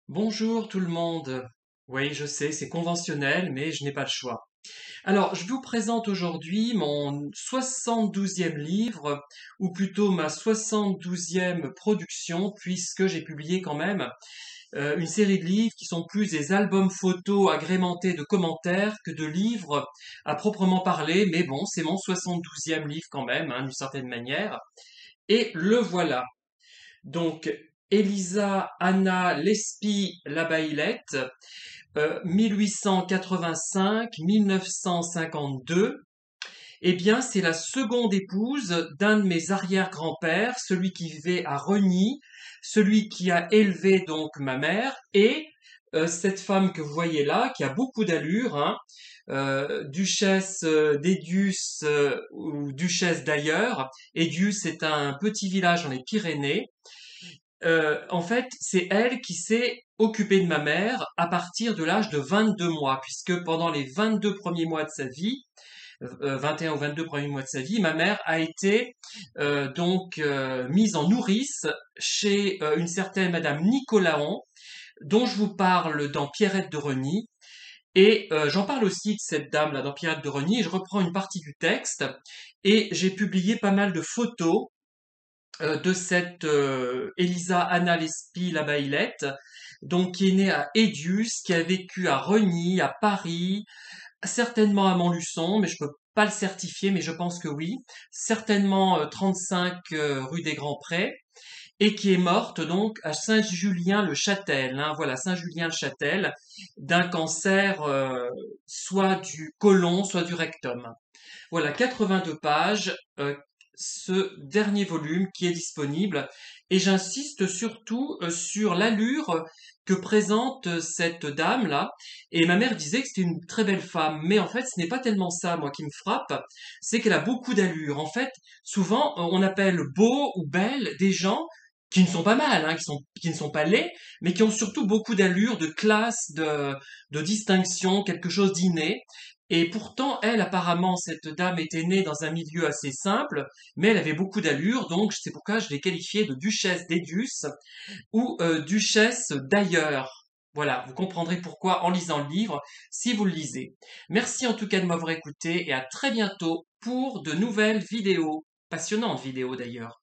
Bonjour tout le monde. Oui, je sais, c'est conventionnel, mais je n'ai pas le choix. Alors, je vous présente aujourd'hui mon 72e livre, ou plutôt ma 72e production, puisque j'ai publié quand même une série de livres qui sont plus des albums photos agrémentés de commentaires que de livres à proprement parler, mais bon, c'est mon 72e livre quand même, hein, d'une certaine manière. Et le voilà. Donc, Elisa Anna Lespi Labaillette, 1885-1952, eh bien, c'est la seconde épouse d'un de mes arrière-grands-pères, celui qui vivait à Reny, celui qui a élevé donc ma mère, et cette femme que vous voyez là, qui a beaucoup d'allure, hein, duchesse d'Edius ou duchesse d'ailleurs. Edius est un petit village dans les Pyrénées. En fait, c'est elle qui s'est occupée de ma mère à partir de l'âge de 22 mois, puisque pendant les 22 premiers mois de sa vie, 21 ou 22 premiers mois de sa vie, ma mère a été mise en nourrice chez une certaine Madame Nicolaon, dont je vous parle dans Pierrette de Reny. Et j'en parle aussi de cette dame-là dans Pierrette de Reny, et je reprends une partie du texte, et j'ai publié pas mal de photos de cette Elisa Anna Lespi Labaillette, donc qui est née à Edius, qui a vécu à Reny, à Paris, certainement à Montluçon, mais je peux pas le certifier, mais je pense que oui, certainement 35 rue des Grands Prés, et qui est morte donc à Saint-Julien-le-Châtel, hein, voilà, Saint-Julien-le-Châtel, d'un cancer soit du côlon, soit du rectum. Voilà, 82 pages, ce dernier volume qui est disponible. Et j'insiste surtout sur l'allure que présente cette dame-là. Et ma mère disait que c'était une très belle femme. Mais en fait, ce n'est pas tellement ça, moi, qui me frappe. C'est qu'elle a beaucoup d'allure. En fait, souvent, on appelle beau ou belle des gens qui ne sont pas mal, hein, qui ne sont pas laids, mais qui ont surtout beaucoup d'allure, de classe, de distinction, quelque chose d'inné. Et pourtant, elle, apparemment, cette dame était née dans un milieu assez simple, mais elle avait beaucoup d'allure, donc c'est pourquoi je l'ai qualifiée de duchesse d'Edius ou duchesse d'ailleurs. Voilà, vous comprendrez pourquoi en lisant le livre, si vous le lisez. Merci en tout cas de m'avoir écouté et à très bientôt pour de nouvelles vidéos, passionnantes vidéos d'ailleurs.